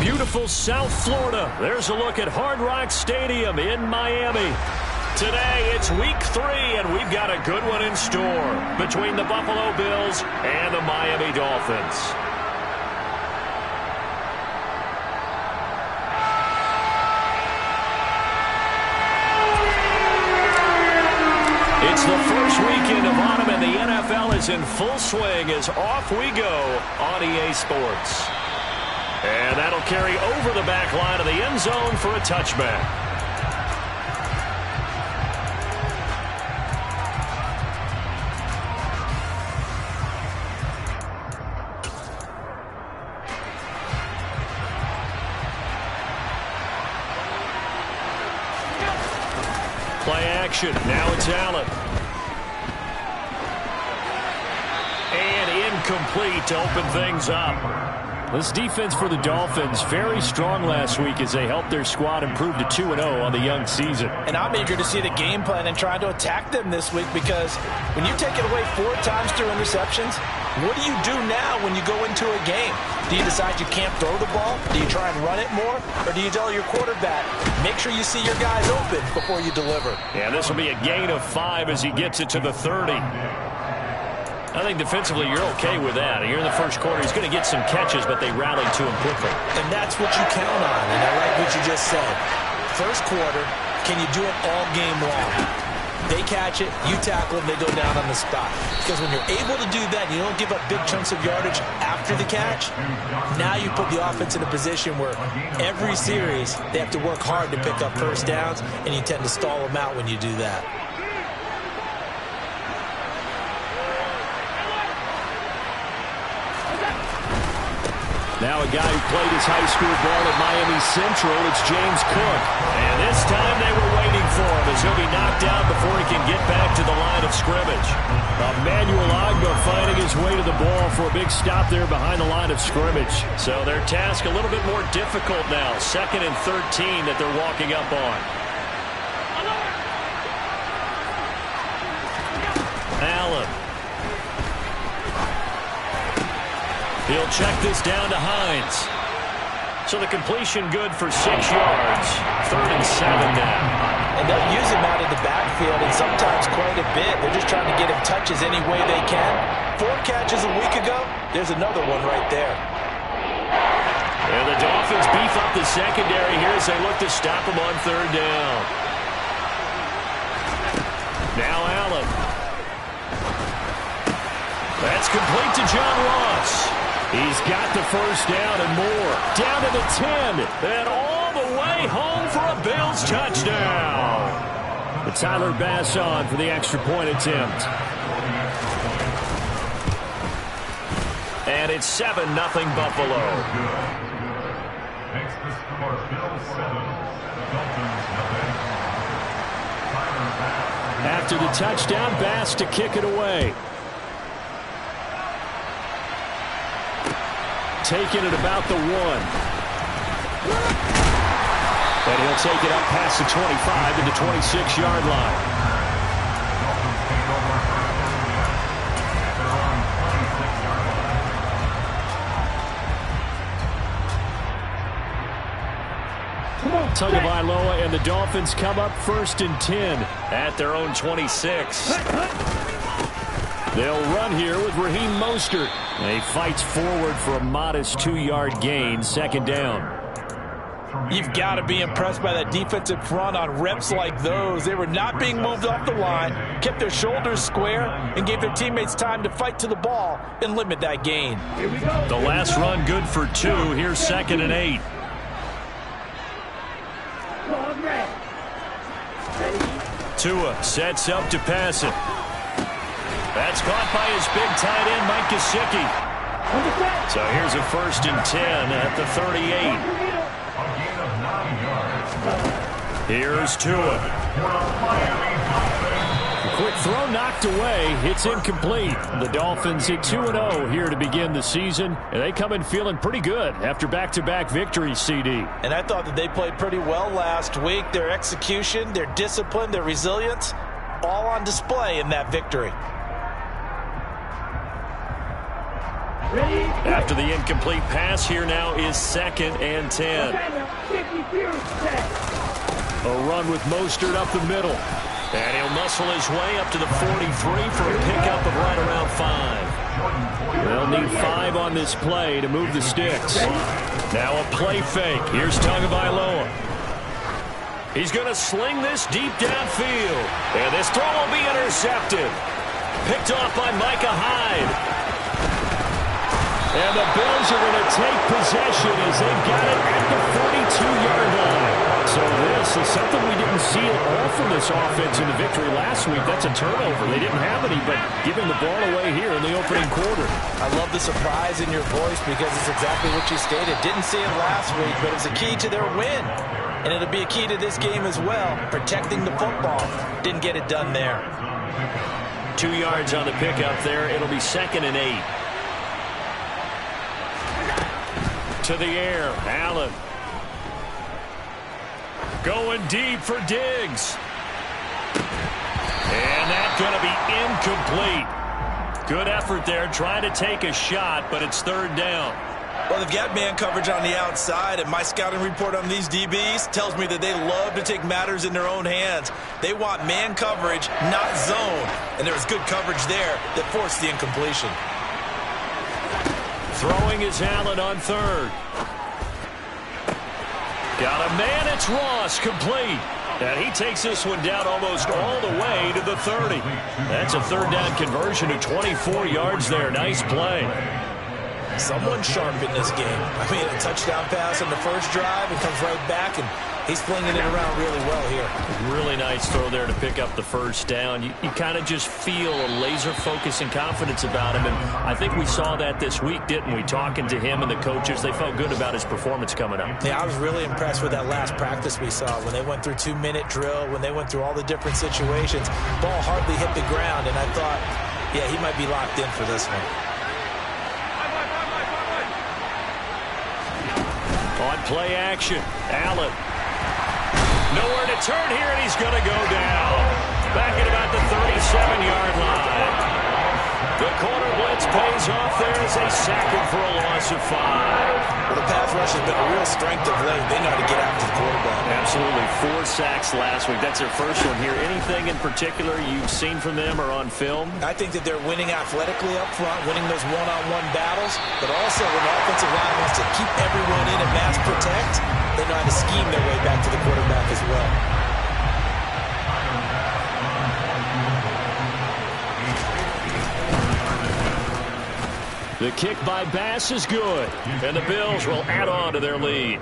beautiful South Florida. There's a look at Hard Rock Stadium in Miami. Today, it's week 3, and we've got a good one in store between the Buffalo Bills and the Miami Dolphins. It's the first weekend of autumn, and the NFL is in full swing as off we go on EA Sports. And that'll carry over the back line of the end zone for a touchback. Play action. Now it's Allen. And incomplete to open things up. This defense for the Dolphins, very strong last week as they helped their squad improve to 2-0 on the young season. And I'm eager to see the game plan and try to attack them this week, because when you take it away 4 times through interceptions, what do you do now when you go into a game? Do you decide you can't throw the ball? Do you try and run it more? Or do you tell your quarterback, make sure you see your guys open before you deliver? Yeah, this will be a gain of 5 as he gets it to the 30. I think defensively you're okay with that. Here in the first quarter, he's going to get some catches, but they rallied to him quickly. And that's what you count on, and I like what you just said. First quarter, can you do it all game long? They catch it, you tackle them, they go down on the spot. Because when you're able to do that, you don't give up big chunks of yardage after the catch, now you put the offense in a position where every series they have to work hard to pick up first downs, and you tend to stall them out when you do that. Now a guy who played his high school ball at Miami Central, it's James Cook. And this time they were waiting for him as he'll be knocked down before he can get back to the line of scrimmage. Emmanuel Agba finding his way to the ball for a big stop there behind the line of scrimmage. So their task a little bit more difficult now. 2nd and 13 that they're walking up on. Allen. He'll check this down to Hines. So the completion good for 6 yards. 3rd and 7 now. And they'll use him out of the backfield, and sometimes quite a bit. They're just trying to get him touches any way they can. 4 catches a week ago. There's another one right there. And the Dolphins beef up the secondary here as they look to stop him on 3rd down. Now Allen. That's complete to John Ross. He's got the first down and more. Down to the 10. And all the way home for a Bills touchdown. But Tyler Bass on for the extra point attempt. And it's 7-0 Buffalo. After the touchdown, Bass to kick it away. Taking it about the 1. And he'll take it up past the 25 to the 26-yard line. Tagovailoa and the Dolphins come up 1st and 10 at their own 26. They'll run here with Raheem Mostert. He fights forward for a modest 2-yard gain, 2nd down. You've got to be impressed by that defensive front on reps like those. They were not being moved off the line, kept their shoulders square, and gave their teammates time to fight to the ball and limit that gain. The last run good for 2. Here's 2nd and 8. Tua sets up to pass it. That's caught by his big tight end, Mike Gesicki. So here's a 1st and 10 at the 38. Here's Tua. A quick throw knocked away. It's incomplete. The Dolphins hit 2-0 here to begin the season. And they come in feeling pretty good after back-to-back victories, CD. And I thought that they played pretty well last week. Their execution, their discipline, their resilience, all on display in that victory. After the incomplete pass, here now is 2nd and 10. A run with Mostert up the middle. And he'll muscle his way up to the 43 for a pickup of right around 5. They'll need 5 on this play to move the sticks. Now a play fake. Here's Tagovailoa. He's going to sling this deep downfield. And this throw will be intercepted. Picked off by Micah Hyde. And the Bills are going to take possession as they've got it at the 42-yard line. So this is something we didn't see at all from this offense in the victory last week. That's a turnover. They didn't have any, but giving the ball away here in the opening quarter. I love the surprise in your voice because it's exactly what you stated. Didn't see it last week, but it's a key to their win. And it'll be a key to this game as well, protecting the football. Didn't get it done there. 2 yards on the pickup there. It'll be 2nd and 8. To the air, Allen. Going deep for Diggs. And that's going to be incomplete. Good effort there, trying to take a shot, but it's 3rd down. Well, they've got man coverage on the outside, and my scouting report on these DBs tells me that they love to take matters in their own hands. They want man coverage, not zone. And there was good coverage there that forced the incompletion. Throwing is Allen on 3rd. Got a man, it's Ross, complete. And he takes this one down almost all the way to the 30. That's a 3rd down conversion to 24 yards there. Nice play. Someone sharp in this game. I mean, a touchdown pass on the first drive and comes right back, and he's flinging it around really well here. Really nice throw there to pick up the 1st down. You kind of just feel a laser focus and confidence about him, and I think we saw that this week, didn't we? Talking to him and the coaches, they felt good about his performance coming up. Yeah, I was really impressed with that last practice we saw when they went through 2-minute drill, when they went through all the different situations. Ball hardly hit the ground, and I thought, yeah, he might be locked in for this one. On play action, Allen. Nowhere to turn here, and he's going to go down. Back at about the 37-yard line. The corner blitz pays off there as they sack him for a loss of 5. Well, the pass rush has been a real strength of late. They know how to get after the quarterback. Absolutely. 4 sacks last week. That's their first one here. Anything in particular you've seen from them or on film? I think that they're winning athletically up front, winning those one-on-one battles, but also when the offensive line wants to keep everyone in and mass protect, they know how to scheme their way back to the quarterback as well. The kick by Bass is good, and the Bills will add on to their lead.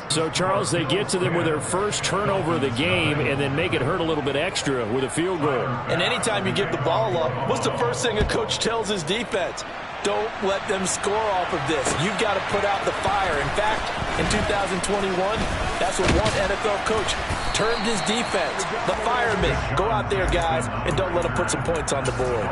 So, Charles, they get to them with their first turnover of the game and then make it hurt a little bit extra with a field goal. And anytime you give the ball up, what's the first thing a coach tells his defense? Don't let them score off of this. You've got to put out the fire. In fact, in 2021, that's what one NFL coach termed his defense. The firemen. Go out there, guys, and don't let them put some points on the board.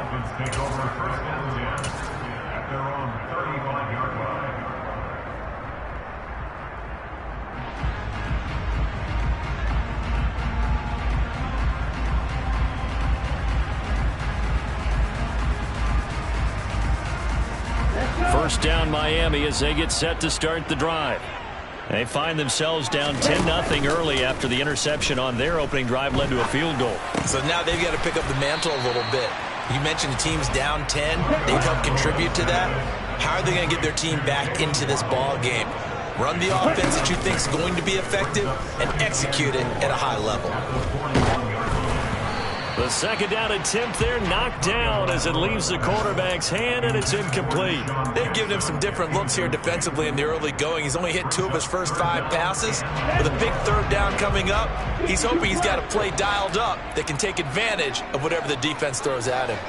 First down Miami as they get set to start the drive. They find themselves down 10-0 early after the interception on their opening drive led to a field goal. So now they've got to pick up the mantle a little bit. You mentioned the team's down 10. They've helped contribute to that. How are they going to get their team back into this ball game? Run the offense that you think is going to be effective and execute it at a high level. The second down attempt there knocked down as it leaves the quarterback's hand, and it's incomplete. They've given him some different looks here defensively in the early going. He's only hit 2 of his first 5 passes. With a big third down coming up, he's hoping he's got a play dialed up that can take advantage of whatever the defense throws at him.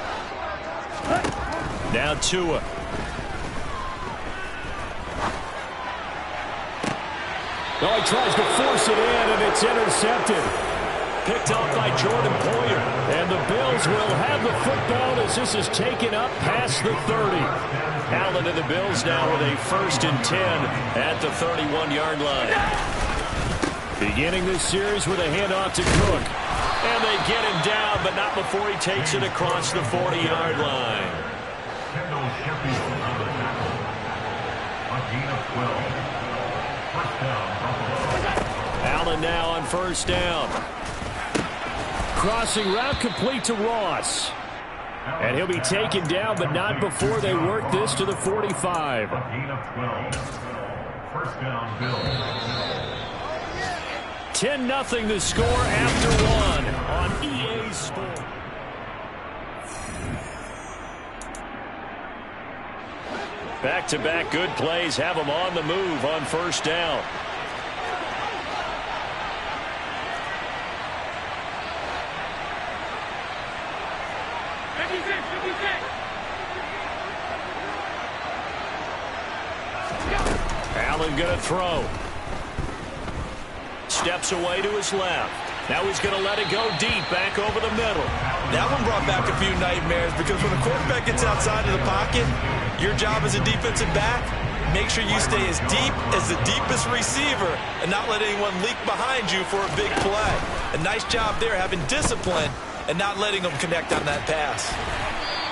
Now Tua. Oh, he tries to force it in, and it's intercepted. Picked off by Jordan Poyer. And the Bills will have the football as this is taken up past the 30. Allen and the Bills now with a 1st and 10 at the 31-yard line. Beginning this series with a handoff to Cook. And they get him down, but not before he takes it across the 40-yard line. Allen now on first down. Crossing route complete to Ross. And he'll be taken down, but not before they work this to the 45. First down, Bills. 10-0 the score after one on EA Sports. Back-to-back good plays have them on the move on first down. Allen going to throw. Steps away to his left. Now he's going to let it go deep back over the middle. That one brought back a few nightmares because when the quarterback gets outside of the pocket, your job as a defensive back, make sure you stay as deep as the deepest receiver and not let anyone leak behind you for a big play. A nice job there having discipline and not letting them connect on that pass.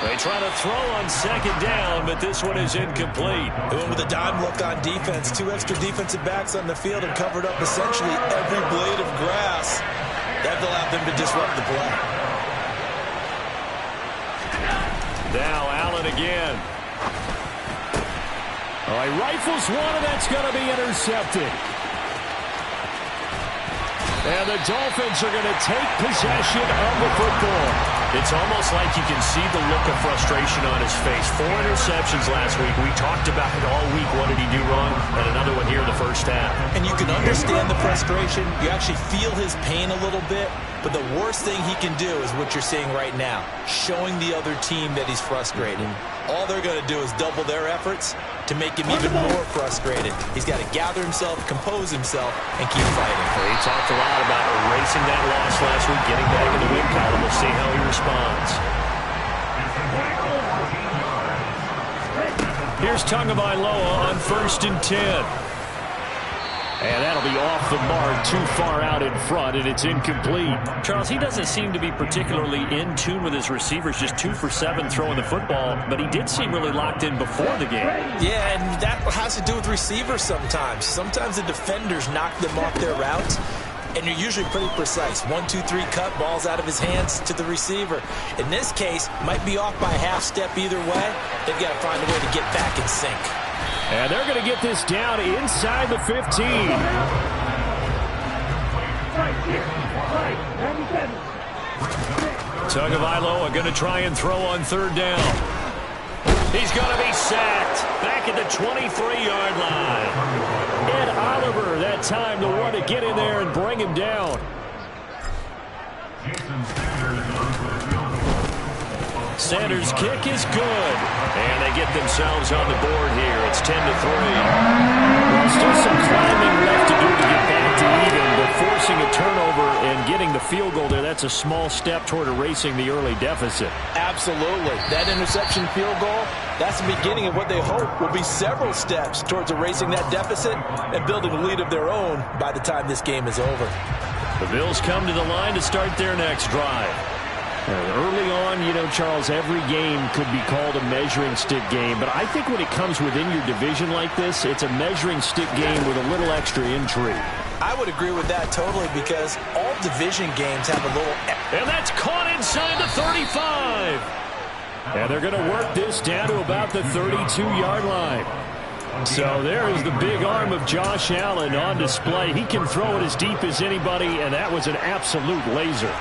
They try to throw on second down, but this one is incomplete. They went with a dime look on defense. 2 extra defensive backs on the field and covered up essentially every blade of grass. That allowed them to disrupt the play. Now Allen again. Oh, he rifles one, and that's going to be intercepted. And the Dolphins are going to take possession of the football. It's almost like you can see the look of frustration on his face. 4 interceptions last week. We talked about it all week. What did he do wrong? And another one here in the first half. And you can understand the frustration. You actually feel his pain a little bit. But the worst thing he can do is what you're seeing right now, showing the other team that he's frustrated. All they're going to do is double their efforts to make him even more frustrated. He's got to gather himself, compose himself, and keep fighting. He talked a lot about erasing that loss last week, getting back in the win column. We'll see how he responds. Here's Tagovailoa on 1st and 10. And that'll be off the mark, too far out in front, and it's incomplete. Charles, he doesn't seem to be particularly in tune with his receivers, just 2 for 7 throwing the football, but he did seem really locked in before the game. Yeah, and that has to do with receivers sometimes. Sometimes the defenders knock them off their routes, and you're usually pretty precise. 1, 2, 3 cut, balls out of his hands to the receiver. In this case, might be off by a half step either way. They've got to find a way to get back in sync. And they're going to get this down inside the 15. Tagovailoa going to try and throw on 3rd down. He's going to be sacked back at the 23-yard line. Ed Oliver that time the one to get in there and bring him down. Sanders' kick is good. And they get themselves on the board here. It's 10-3. Well, still some climbing left to do to get back to even, but forcing a turnover and getting the field goal there, that's a small step toward erasing the early deficit. Absolutely. That interception field goal, that's the beginning of what they hope will be several steps towards erasing that deficit and building a lead of their own by the time this game is over. The Bills come to the line to start their next drive. Early on, you know, Charles, every game could be called a measuring stick game, but I think when it comes within your division like this, it's a measuring stick game with a little extra intrigue. I would agree with that totally because all division games have a little... And that's caught inside the 35. And they're going to work this down to about the 32-yard line. So there is the big arm of Josh Allen on display. He can throw it as deep as anybody, and that was an absolute laser.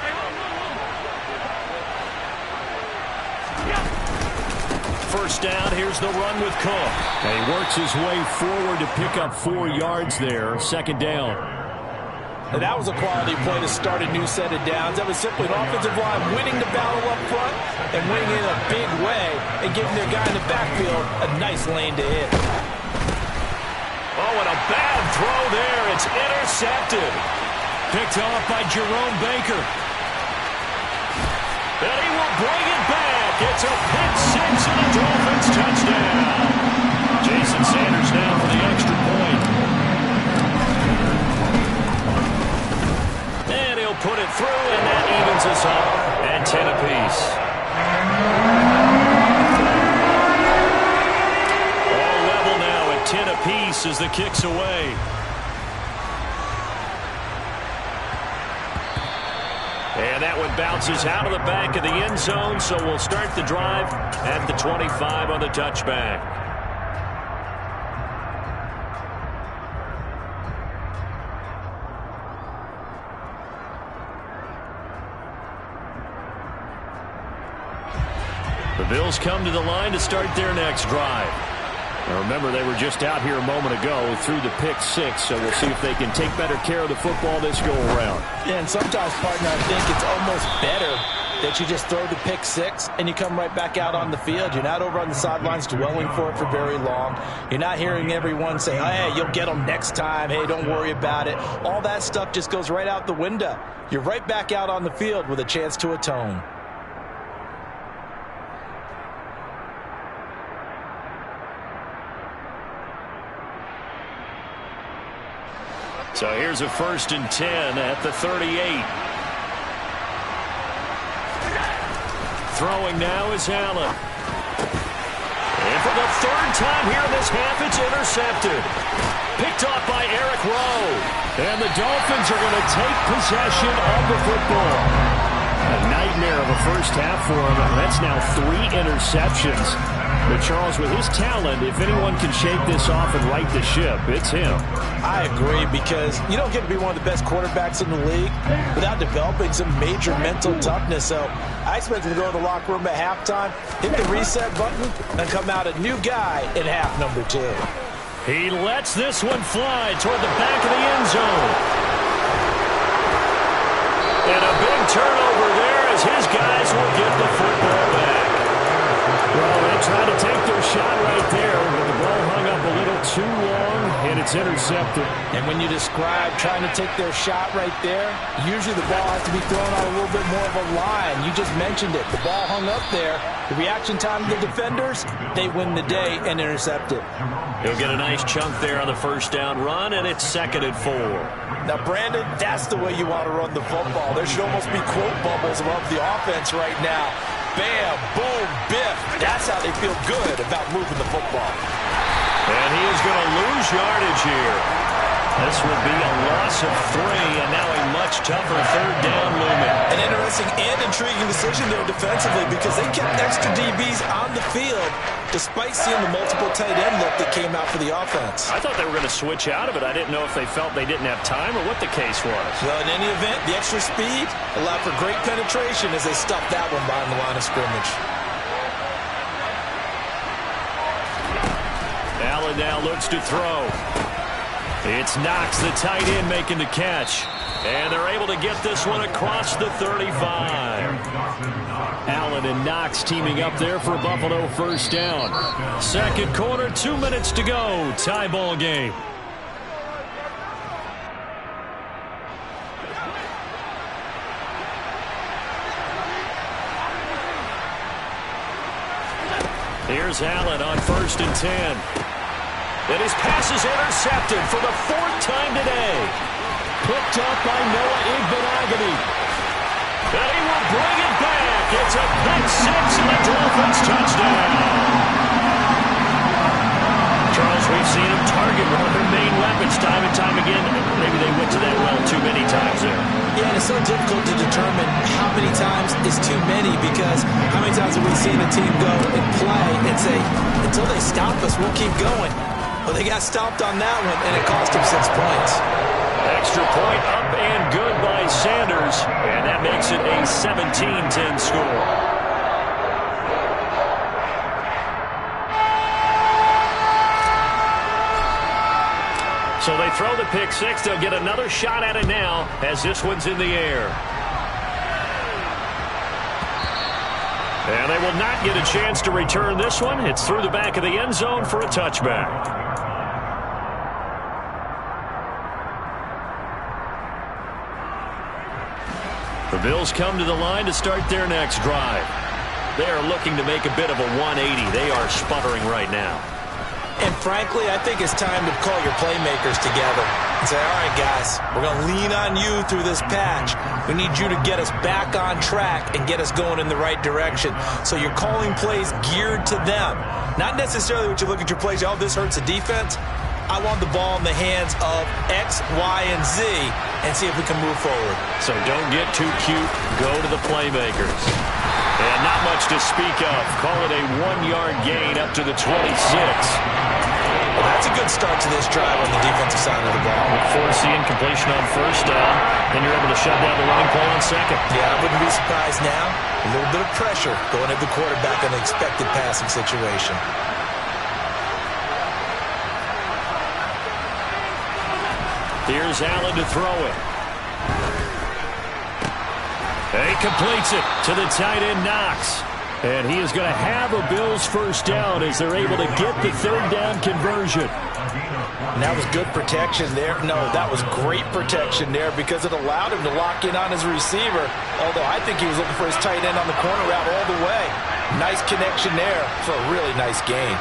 First down, here's the run with Cook. And he works his way forward to pick up 4 yards there. 2nd down. And that was a quality play to start a new set of downs. That was simply an offensive line winning the battle up front and winning in a big way and giving their guy in the backfield a nice lane to hit. Oh, and a bad throw there. It's intercepted. Picked off by Jerome Baker. And he will bring it back. It's a pick 6 and a Dolphins touchdown. Jason Sanders now for the extra point. And he'll put it through, and that evens us up at 10 apiece. All level now at 10 apiece as the kick's away. And that one bounces out of the back of the end zone, so we'll start the drive at the 25 on the touchback. The Bills come to the line to start their next drive. Now remember, they were just out here a moment ago through the pick six, so we'll see if they can take better care of the football this go-around. Yeah, and sometimes, partner, I think it's almost better that you just throw the pick six and you come right back out on the field. You're not over on the sidelines dwelling for it for very long. You're not hearing everyone say, hey, you'll get them next time. Hey, don't worry about it. All that stuff just goes right out the window. You're right back out on the field with a chance to atone. So here's a 1st and 10 at the 38. Throwing now is Allen. And for the 3rd time here in this half, it's intercepted. Picked off by Eric Rowe. And the Dolphins are going to take possession of the football. A nightmare of a first half for him. That's now 3 interceptions. But Charles, with his talent, if anyone can shake this off and right the ship, it's him. I agree, because you don't get to be one of the best quarterbacks in the league without developing some major mental toughness. So I expect him to go to the locker room at halftime, hit the reset button, and come out a new guy in half number 2. He lets this one fly toward the back of the end zone. And a big turnover there as his guys will get the football back. Well, they tried to take their shot right there, but the ball hung up a little too long, and it's intercepted. And when you describe trying to take their shot right there, usually the ball has to be thrown on a little bit more of a line. You just mentioned it. The ball hung up there. The reaction time of the defenders, they win the day and intercept it. He'll get a nice chunk there on the 1st down run, and it's 2nd and 4. Now, Brandon, that's the way you want to run the football. There should almost be quote bubbles above the offense right now. Bam, boom, biff. That's how they feel good about moving the football. And he is going to lose yardage here. This would be a loss of 3, and now a much tougher 3rd down looming. An interesting and intriguing decision there defensively, because they kept extra DBs on the field despite seeing the multiple tight end look that came out for the offense. I thought they were going to switch out of it. I didn't know if they felt they didn't have time or what the case was. Well, in any event, the extra speed allowed for great penetration as they stuffed that one behind the line of scrimmage. Allen now looks to throw. It's Knox, the tight end, making the catch. And they're able to get this one across the 35. Allen and Knox teaming up there for Buffalo 1st down. 2nd quarter, 2 minutes to go. Tie ball game. Here's Allen on 1st and 10. And his pass is intercepted for the 4th time today. Picked up by Noah Igbenogany. And he will bring it back. It's a pick 6 and the Dolphins touchdown. Charles, we've seen him target one of their main weapons time and time again. Maybe they went to that well too many times there. Yeah, and it's so difficult to determine how many times is too many, because how many times have we seen a team go and play and say, until they stop us, we'll keep going. Well, they got stopped on that one, and it cost them 6 points. Extra point up and good by Sanders, and that makes it a 17-10 score. So they throw the pick 6. They'll get another shot at it now as this one's in the air. And they will not get a chance to return this one. It's through the back of the end zone for a touchback. The Bills come to the line to start their next drive. They are looking to make a bit of a 180. They are sputtering right now. And frankly, I think it's time to call your playmakers together and say, all right, guys, we're going to lean on you through this patch. We need you to get us back on track and get us going in the right direction. So you're calling plays geared to them. Not necessarily what you look at your plays, oh, this hurts the defense. I want the ball in the hands of X, Y, and Z and see if we can move forward. So don't get too cute. Go to the playmakers. And not much to speak of. Call it a 1-yard gain up to the 26. Well, that's a good start to this drive on the defensive side of the ball. Force the incompletion on first down. Then you're able to shut down the running play on second. Yeah, I wouldn't be surprised now. A little bit of pressure going at the quarterback in an expected passing situation. Here's Allen to throw it. He completes it to the tight end, Knox. And he is going to have a Bills first down as they're able to get the third down conversion. And that was good protection there. No, that was great protection there because it allowed him to lock in on his receiver. Although I think he was looking for his tight end on the corner route all the way. Nice connection there for a really nice gain.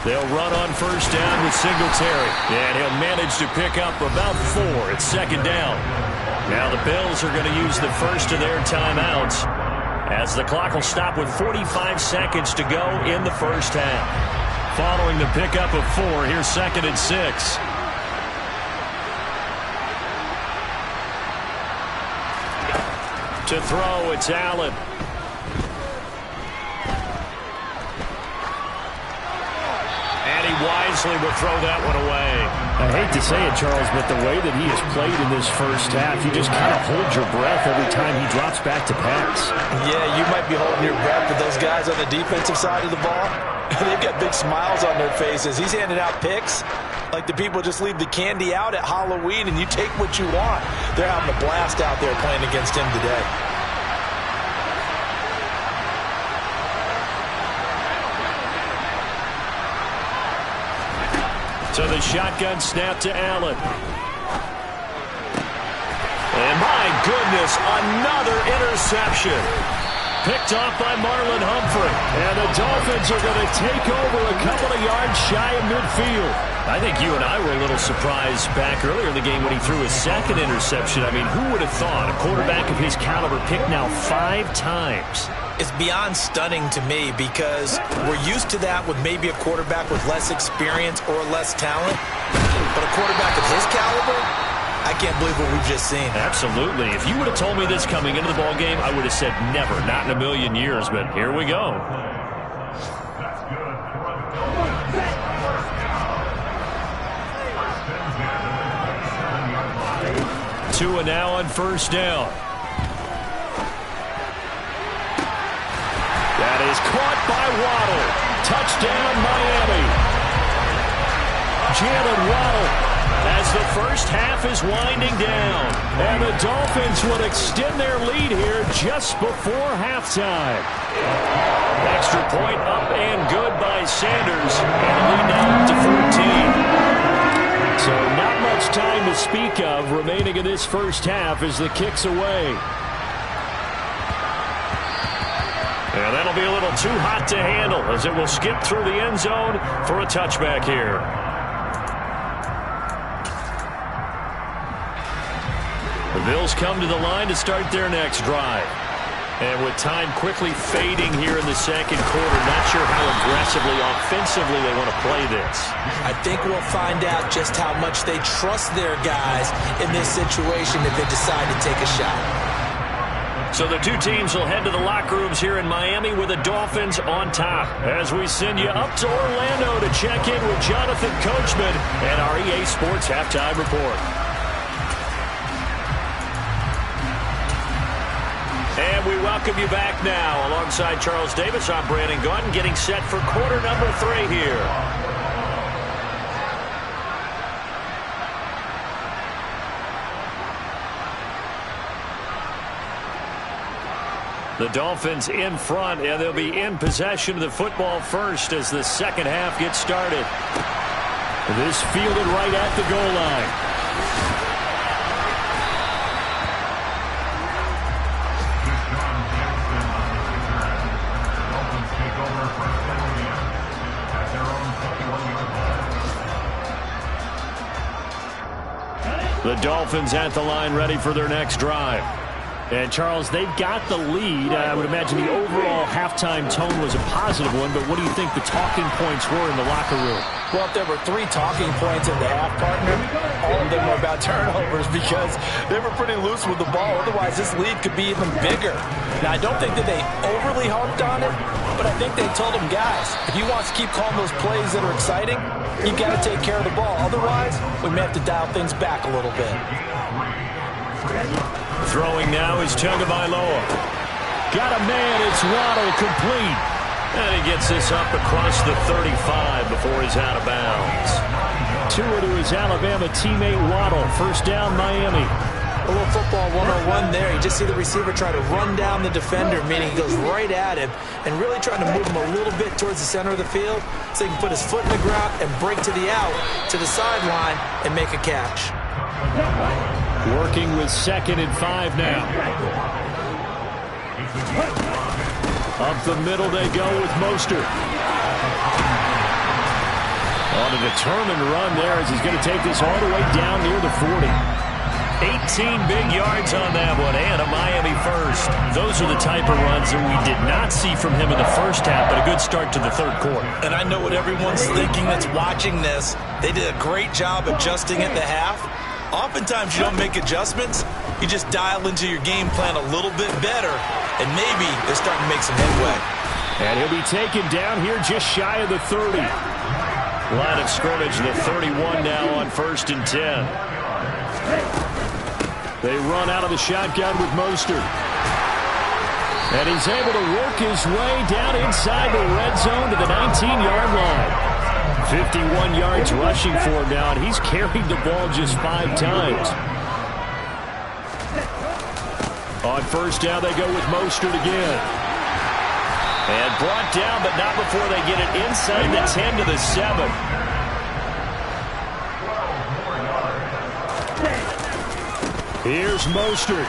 They'll run on first down with Singletary. And he'll manage to pick up about 4 at second down. Now the Bills are going to use the first of their timeouts as the clock will stop with 45 seconds to go in the first half. Following the pickup of 4, here's 2nd and 6. To throw, it's Allen. And he wisely will throw that one away. I hate to say it, Charles, but the way that he has played in this first half, you just kind of hold your breath every time he drops back to pass. Yeah, you might be holding your breath, but those guys on the defensive side of the ball, they've got big smiles on their faces. He's handing out picks like the people just leave the candy out at Halloween and you take what you want. They're having a blast out there playing against him today. So the shotgun snap to Allen. And my goodness, another interception. Picked off by Marlon Humphrey. And the Dolphins are going to take over a couple of yards shy of midfield. I think you and I were a little surprised back earlier in the game when he threw his second interception. I mean, who would have thought a quarterback of his caliber picked now 5 times? It's beyond stunning to me because we're used to that with maybe a quarterback with less experience or less talent. But a quarterback of his caliber, I can't believe what we've just seen. Absolutely. If you would have told me this coming into the ballgame, I would have said never, not in a million years. But here we go. Tua now on first down. That is caught by Waddle. Touchdown, Miami. Jalen Waddle as the first half is winding down. And the Dolphins would extend their lead here just before halftime. Extra point up and good by Sanders. And the lead now up to 14. So not much time to speak of remaining in this first half as the kick's away. And that'll be a little too hot to handle as it will skip through the end zone for a touchback here. The Bills come to the line to start their next drive. And with time quickly fading here in the second quarter, not sure how aggressively, offensively they want to play this. I think we'll find out just how much they trust their guys in this situation if they decide to take a shot. So the two teams will head to the locker rooms here in Miami with the Dolphins on top. As we send you up to Orlando to check in with Jonathan Coachman and our EA Sports Halftime Report. And we welcome you back now. Alongside Charles Davis, I'm Brandon Gaudin, getting set for quarter number 3 here. The Dolphins in front, and they'll be in possession of the football first as the second half gets started. This fielded right at the goal line. The Dolphins at the line ready for their next drive. And, Charles, they've got the lead. I would imagine the overall halftime tone was a positive one, but what do you think the talking points were in the locker room? Well, if there were 3 talking points in the half, partner, all of them were about turnovers because they were pretty loose with the ball. Otherwise, this lead could be even bigger. Now, I don't think that they overly harped on it, but I think they told him, guys, if he wants to keep calling those plays that are exciting, you've got to take care of the ball. Otherwise, we may have to dial things back a little bit. Throwing now is Tagovailoa. Got a man, it's Waddle, complete. And he gets this up across the 35 before he's out of bounds. Tua to his Alabama teammate Waddle. First down, Miami. A little football 101 there. You just see the receiver try to run down the defender, meaning he goes right at him and really trying to move him a little bit towards the center of the field so he can put his foot in the ground and break to the out, to the sideline, and make a catch. Working with 2nd and 5 now. Up the middle they go with Mostert. On a determined run there as he's going to take this all the way down near the 40. 18 big yards on that one, and a Miami first. Those are the type of runs that we did not see from him in the first half, but a good start to the third quarter. And I know what everyone's thinking that's watching this. They did a great job adjusting at the half. Oftentimes you don't make adjustments. You just dial into your game plan a little bit better, and maybe they're starting to make some headway. And he'll be taken down here just shy of the 30. Line of scrimmage, the 31 now on 1st and 10. They run out of the shotgun with Mostert. And he's able to work his way down inside the red zone to the 19-yard line. 51 yards rushing for him now, and he's carried the ball just 5 times. On first down, they go with Mostert again. And brought down, but not before they get it inside the 10 to the 7. Here's Mostert.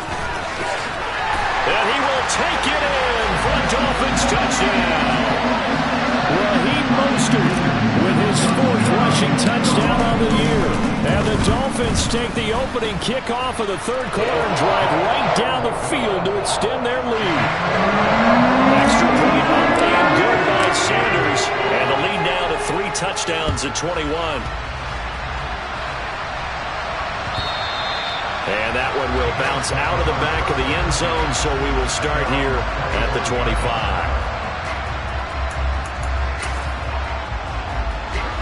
And he will take it in for a Dolphins touchdown. Raheem Mostert with his 4th rushing touchdown on the year. And the Dolphins take the opening kickoff of the third quarter and drive right down the field to extend their lead. Extra point up and good by Sanders. And the lead now to 3 touchdowns at 21. And that one will bounce out of the back of the end zone, so we will start here at the 25.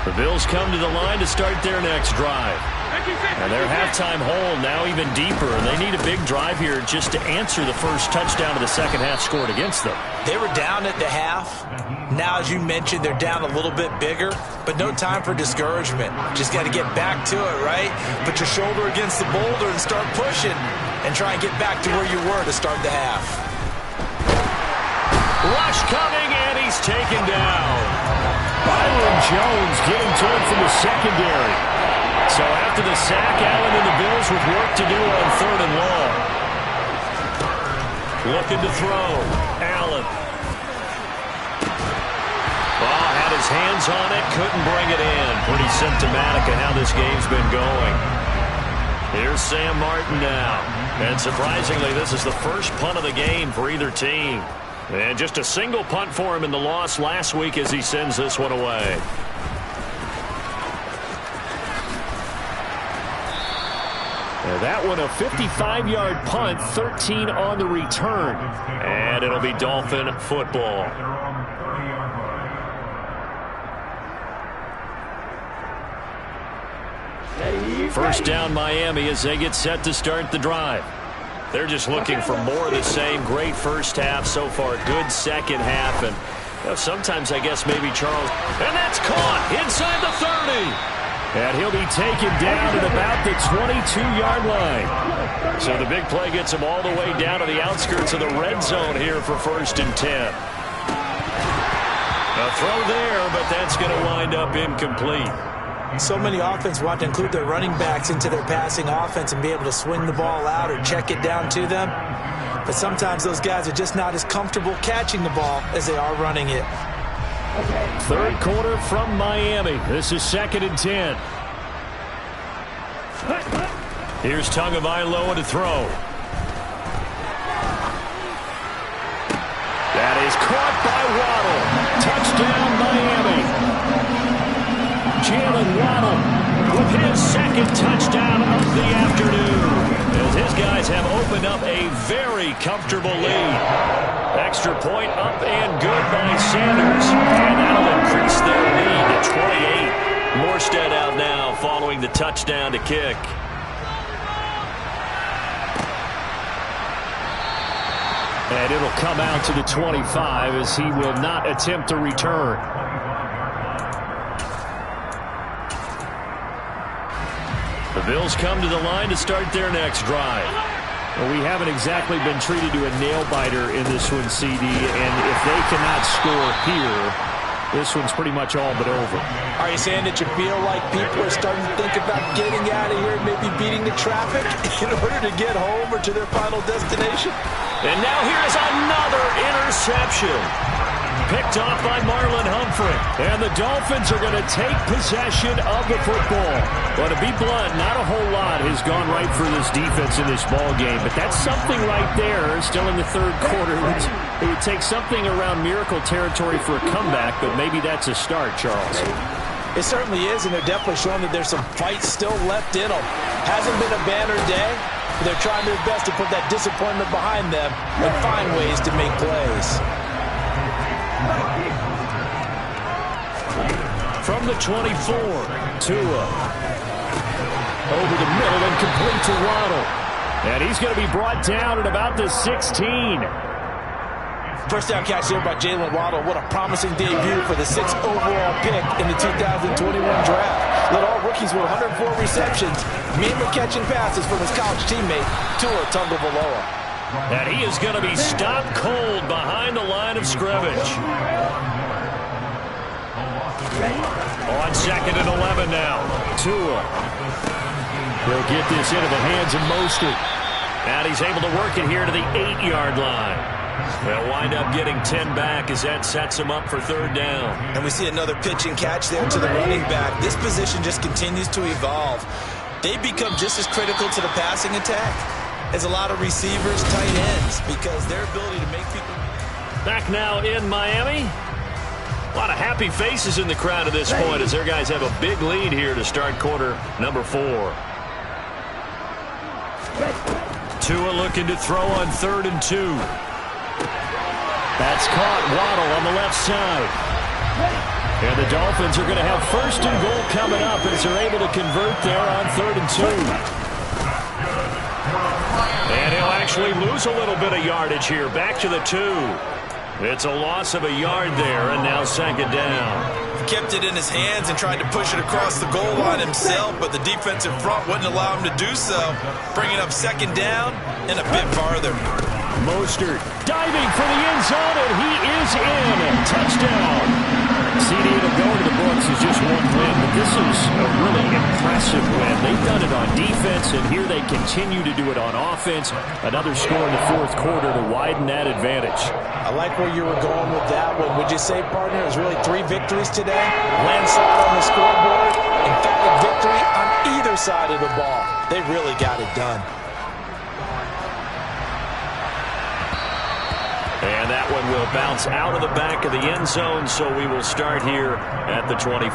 The Bills come to the line to start their next drive. And their halftime hole now even deeper, and they need a big drive here just to answer the first touchdown of the second half scored against them. They were down at the half. Now, as you mentioned, they're down a little bit bigger, but no time for discouragement. Just got to get back to it, right? Put your shoulder against the boulder and start pushing and try and get back to where you were to start the half. Rush coming, and he's taken down. Byron Jones getting to him from the secondary. So after the sack, Allen and the Bills with work to do on 3rd and long. Looking to throw. Allen. Ball had his hands on it, couldn't bring it in. Pretty symptomatic of how this game's been going. Here's Sam Martin now. And surprisingly, this is the first punt of the game for either team. And just a single punt for him in the loss last week as he sends this one away. And that one a 55-yard punt, 13 on the return. And it'll be Dolphin football. First down Miami as they get set to start the drive. They're just looking for more of the same. Great first half so far. Good second half. And sometimes I guess maybe Charles. And that's caught inside the 30. And he'll be taken down at about the 22-yard line. So the big play gets him all the way down to the outskirts of the red zone here for 1st and 10. A throw there, but that's going to wind up incomplete. So many offenses want to include their running backs into their passing offense and be able to swing the ball out or check it down to them. But sometimes those guys are just not as comfortable catching the ball as they are running it. Third quarter from Miami. This is 2nd and 10. Here's Tagovailoa to throw. That is caught by Waddle. Touchdown, Miami. Jalen Waddle with his second touchdown of the afternoon, as his guys have opened up a very comfortable lead. Extra point up and good by Sanders, and that'll increase their lead to 28. Morstead out now following the touchdown to kick. And it'll come out to the 25 as he will not attempt to return. The Bills come to the line to start their next drive. Well, we haven't exactly been treated to a nail-biter in this one, CD, and if they cannot score here, this one's pretty much all but over. Are you saying that you feel like people are starting to think about getting out of here and maybe beating the traffic in order to get home or to their final destination? And now here's another interception. Picked off by Marlon Humphrey. And the Dolphins are going to take possession of the football. But to be blunt, not a whole lot has gone right for this defense in this ball game. But that's something right there, still in the third quarter. It would take something around miracle territory for a comeback, but maybe that's a start, Charles. It certainly is, and they're definitely showing that there's some fight still left in them. Hasn't been a banner day, but they're trying their best to put that disappointment behind them and find ways to make plays. From the 24, Tua. Over the middle and complete to Waddle. And he's going to be brought down at about the 16. First down catch there by Jalen Waddle. What a promising debut for the 6th overall pick in the 2021 draft. Led all rookies with 104 receptions, mainly catching passes from his college teammate, Tua Tagovailoa. And he is going to be stopped cold behind the line of scrimmage. On 2nd and 11 now. Tua. He'll get this into the hands of Mostert. And he's able to work it here to the 8-yard line. They'll wind up getting 10 back as that sets him up for third down. And we see another pitch and catch there to the running back. This position just continues to evolve. They become just as critical to the passing attack as a lot of receivers, tight ends, because their ability to make people... Back now in Miami. A lot of happy faces in the crowd at this point as their guys have a big lead here to start quarter number 4. Tua looking to throw on 3rd and 2. That's caught. Waddle on the left side. And the Dolphins are going to have 1st and goal coming up as they're able to convert there on 3rd and 2. And he'll actually lose a little bit of yardage here. Back to the 2. It's a loss of a yard there, and now 2nd down. He kept it in his hands and tried to push it across the goal line himself, but the defensive front wouldn't allow him to do so, bringing up 2nd down and a bit farther. Mostert diving for the end zone, and he is in. Touchdown. CD, it'll go into the books as just one win, but this is a really impressive win. They've done it on defense, and here they continue to do it on offense. Another score in the 4th quarter to widen that advantage. I like where you were going with that one. Would you say, partner, it was really 3 victories today? Landslide on the scoreboard, emphatic victory on either side of the ball. They really got it done. And that one will bounce out of the back of the end zone, so we will start here at the 25.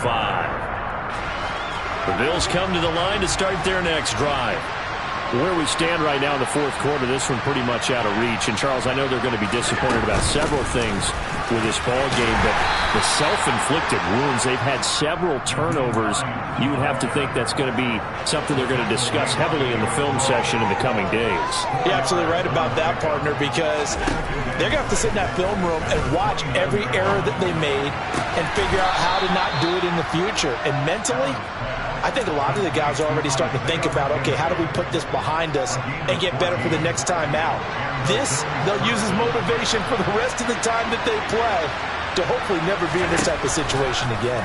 The Bills come to the line to start their next drive. Where we stand right now in the 4th quarter, this one pretty much out of reach. And, Charles, I know they're going to be disappointed about several things with this ball game, but the self-inflicted wounds, they've had several turnovers. You would have to think that's going to be something they're going to discuss heavily in the film session in the coming days. You're absolutely right about that, partner, because they're going to have to sit in that film room and watch every error that they made and figure out how to not do it in the future. And mentally, I think a lot of the guys are already starting to think about, okay, how do we put this behind us and get better for the next time out? This, they'll use as motivation for the rest of the time that they play to hopefully never be in this type of situation again.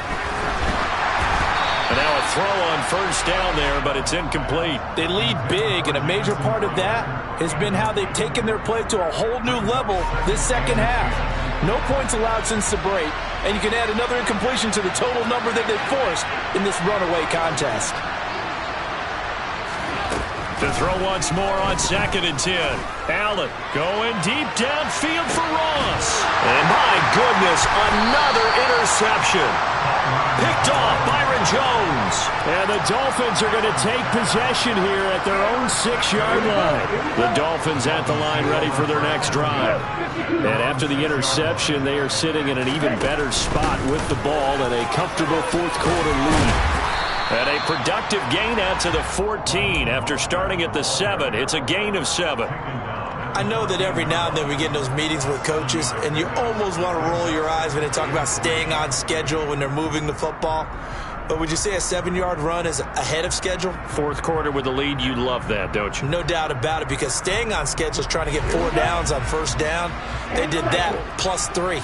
And now a throw on 1st down there, but it's incomplete. They lead big, and a major part of that has been how they've taken their play to a whole new level this 2nd half. No points allowed since the break, and you can add another incompletion to the total number that they've forced in this runaway contest. To throw once more on 2nd and 10. Allen going deep downfield for Ross. And my goodness, another interception. Picked off Byron Jones. And the Dolphins are going to take possession here at their own 6-yard line. The Dolphins at the line ready for their next drive. And after the interception, they are sitting in an even better spot with the ball and a comfortable fourth-quarter lead. And a productive gain out to the 14 after starting at the 7. It's a gain of 7. I know that every now and then we get in those meetings with coaches, and you almost want to roll your eyes when they talk about staying on schedule when they're moving the football. But would you say a 7-yard run is ahead of schedule? Fourth quarter with the lead, you love that, don't you? No doubt about it, because staying on schedule is trying to get 4 downs on first down. They did that plus 3.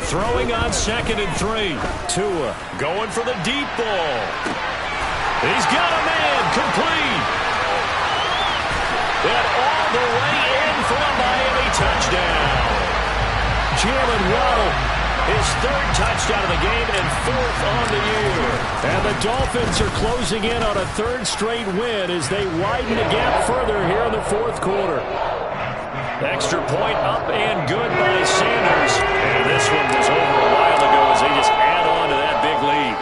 Throwing on 2nd and 3. Tua going for the deep ball. He's got a man complete. And all the way in for a Miami touchdown. Jalen Waddle, his 3rd touchdown of the game and 4th on the year. And the Dolphins are closing in on a 3rd straight win as they widen the gap further here in the 4th quarter. Extra point up and good by Sanders. And this one was over a while ago as they just add on to that big lead.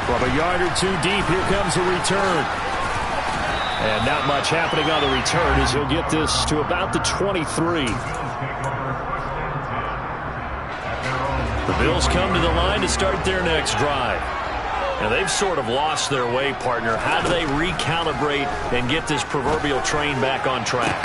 From a yard or 2 deep, here comes a return. And not much happening on the return as he'll get this to about the 23. The Bills come to the line to start their next drive. Now, they've sort of lost their way, partner. How do they recalibrate and get this proverbial train back on track?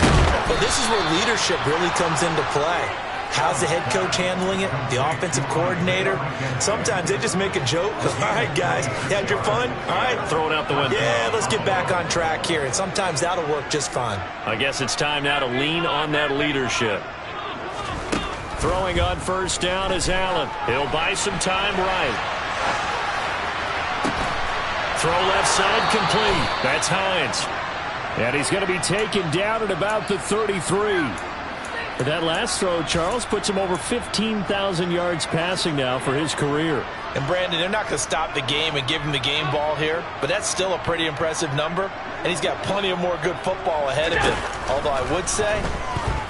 Well, this is where leadership really comes into play. How's the head coach handling it? The offensive coordinator? Sometimes they just make a joke. All right, guys, you had your fun? All right. Throw it out the window. Yeah, let's get back on track here. And sometimes that'll work just fine. I guess it's time now to lean on that leadership. Throwing on first down is Allen. He'll buy some time right. Throw left side complete. That's Hines. And he's going to be taken down at about the 33. But that last throw, Charles, puts him over 15,000 yards passing now for his career. And, Brandon, they're not going to stop the game and give him the game ball here, but that's still a pretty impressive number, and he's got plenty of more good football ahead of him. Although I would say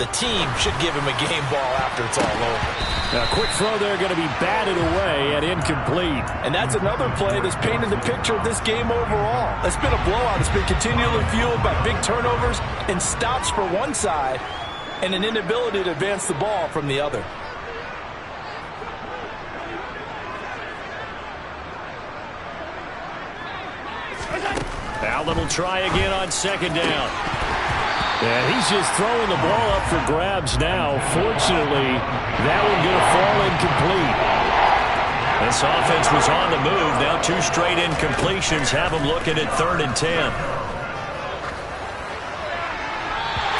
the team should give him a game ball after it's all over. Now, a quick throw there going to be batted away and incomplete. And that's another play that's painted the picture of this game overall. It's been a blowout. It's been continually fueled by big turnovers and stops for one side and an inability to advance the ball from the other. Allen will try again on 2nd down. And he's just throwing the ball up for grabs now. Fortunately, that one going to fall incomplete. This offense was on the move. Now 2 straight incompletions have them looking at 3rd and 10.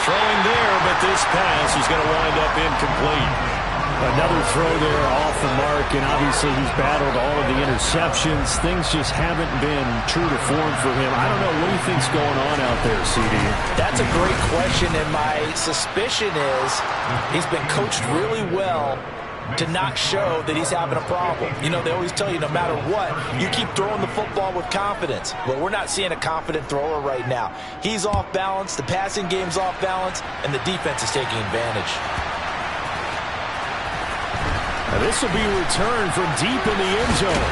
Throwing there, but this pass is going to wind up incomplete. Another throw there off the mark, and obviously he's battled all of the interceptions. Things just haven't been true to form for him. I don't know. What do you think's going on out there, CD? That's a great question, and my suspicion is he's been coached really well to not show that he's having a problem. You know, they always tell you no matter what, you keep throwing the football with confidence. Well, we're not seeing a confident thrower right now. He's off balance, the passing game's off balance, and the defense is taking advantage. Now this will be returned from deep in the end zone.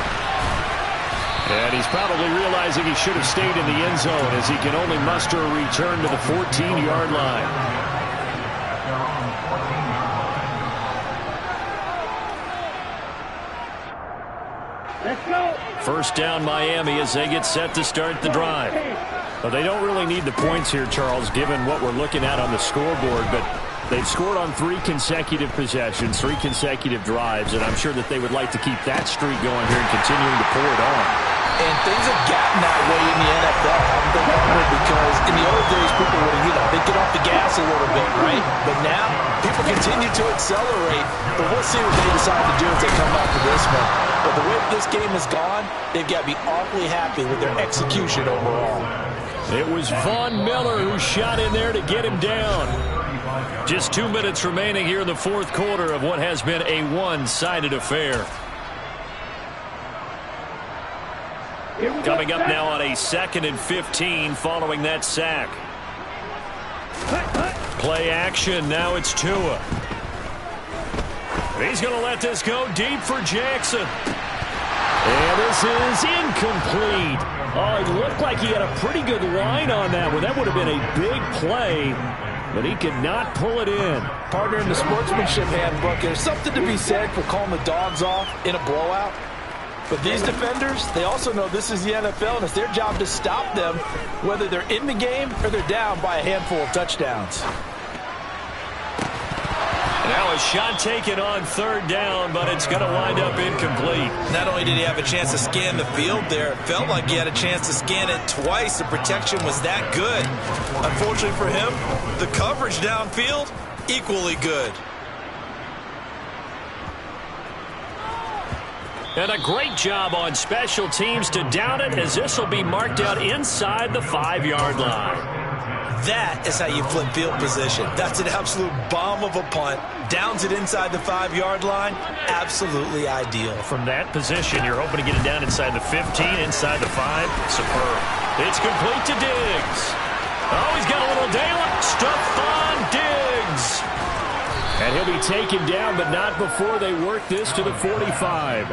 And he's probably realizing he should have stayed in the end zone as he can only muster a return to the 14-yard line. First down Miami as they get set to start the drive. Well, they don't really need the points here, Charles, given what we're looking at on the scoreboard, but they've scored on 3 consecutive possessions, 3 consecutive drives, and I'm sure that they would like to keep that streak going here and continuing to pour it on. And things have gotten that way in the NFL, haven't they? Because in the old days, people would, they'd get off the gas a little bit, right? But now, people continue to accelerate, but we'll see what they decide to do as they come back to this one. But the way this game has gone, they've got to be awfully happy with their execution overall. It was Von Miller who shot in there to get him down. Just 2 minutes remaining here in the 4th quarter of what has been a one-sided affair. Coming up now on a 2nd and 15 following that sack. Play action. Now it's Tua. He's going to let this go deep for Jackson. And this is incomplete. Oh, it looked like he had a pretty good line on that one. That would have been a big play, but he could not pull it in. Partner, in the sportsmanship handbook, there's something to be said for calling the dogs off in a blowout. But these defenders, they also know this is the NFL, and it's their job to stop them, whether they're in the game or they're down by a handful of touchdowns. Now a shot taken on third down, but it's going to wind up incomplete. Not only did he have a chance to scan the field there, it felt like he had a chance to scan it twice. The protection was that good. Unfortunately for him, the coverage downfield, equally good. And a great job on special teams to down it, as this will be marked out inside the 5-yard line. That is how you flip field position. That's an absolute bomb of a punt. Downs it inside the 5-yard line. Absolutely ideal. From that position, you're hoping to get it down inside the 15, inside the 5. Superb. It's complete to Diggs. Oh, he's got a little daylight. Stephon Diggs. And he'll be taken down, but not before they work this to the 45.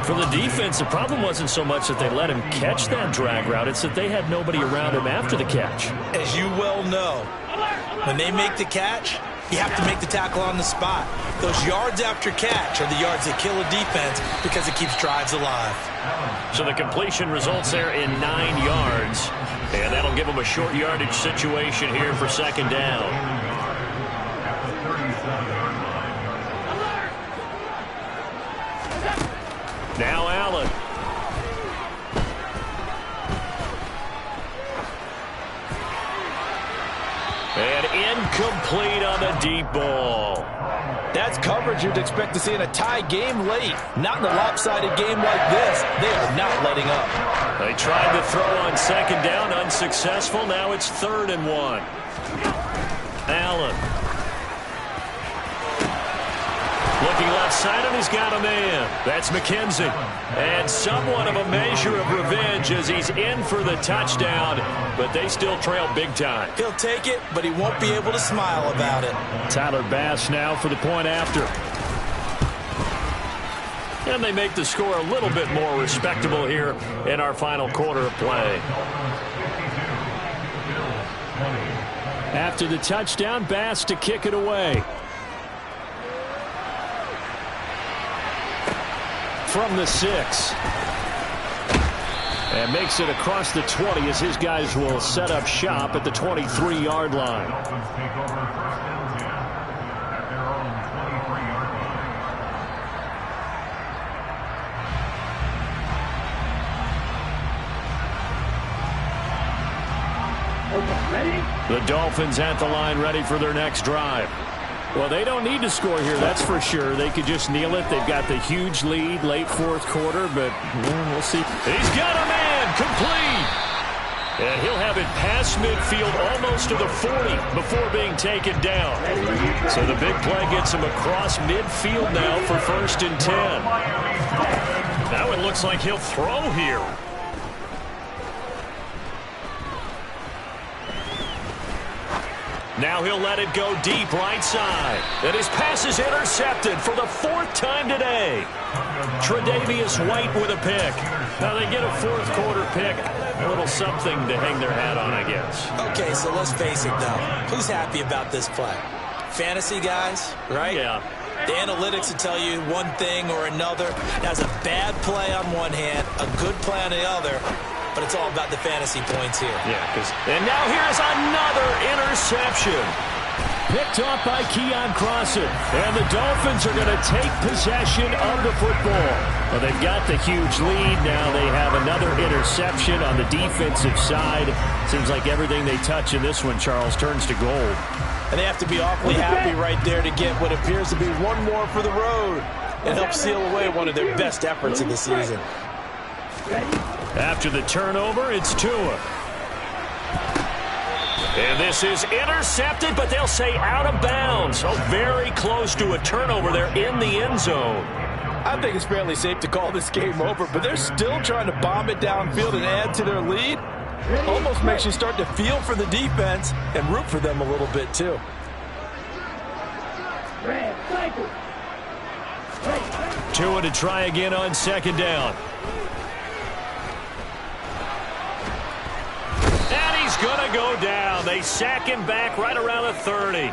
For the defense, the problem wasn't so much that they let him catch that drag route. It's that they had nobody around him after the catch. As you well know, when they make the catch, you have to make the tackle on the spot. Those yards after catch are the yards that kill a defense because it keeps drives alive. So the completion results there in 9 yards. And that'll give them a short yardage situation here for second down. Now Allen. And incomplete on the deep ball. That's coverage you'd expect to see in a tie game late. Not in a lopsided game like this. They are not letting up. They tried to throw on second down, unsuccessful. Now it's 3rd and 1. Allen. Looking left side, and he's got a man. That's McKenzie. And somewhat of a measure of revenge as he's in for the touchdown, but they still trail big time. He'll take it, but he won't be able to smile about it. Tyler Bass now for the point after. And they make the score a little bit more respectable here in our final quarter of play. After the touchdown, Bass to kick it away. From the 6. And makes it across the 20 as his guys will set up shop at the 23-yard line. The Dolphins at the line, ready for their next drive. Well, they don't need to score here, that's for sure. They could just kneel it. They've got the huge lead, late 4th quarter, but we'll see. He's got a man, complete. And he'll have it past midfield, almost to the 40, before being taken down. So the big play gets him across midfield now for 1st and 10. Now it looks like he'll throw here. Now he'll let it go deep right side. And his pass is intercepted for the 4th time today. Tre'Davious White with a pick. Now they get a 4th quarter pick. A little something to hang their hat on, I guess. Okay, so let's face it, though. Who's happy about this play? Fantasy guys, right? Yeah. The analytics will tell you one thing or another. That's a bad play on one hand, a good play on the other. But it's all about the fantasy points here. Yeah, and now here's another interception. Picked off by Keon Crossan. And the Dolphins are going to take possession of the football. Well, they've got the huge lead. Now they have another interception on the defensive side. Seems like everything they touch in this one, Charles, turns to gold. And they have to be awfully happy right there to get what appears to be one more for the road and help seal away one of their best efforts of the season. After the turnover, it's Tua. And this is intercepted, but they'll say out of bounds. So very close to a turnover there in the end zone. I think it's fairly safe to call this game over, but they're still trying to bomb it downfield and add to their lead. Almost makes you start to feel for the defense and root for them a little bit, too. Tua to try again on second down. And he's going to go down. They sack him back right around the 30.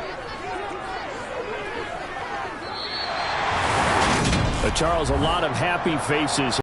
Charles, a lot of happy faces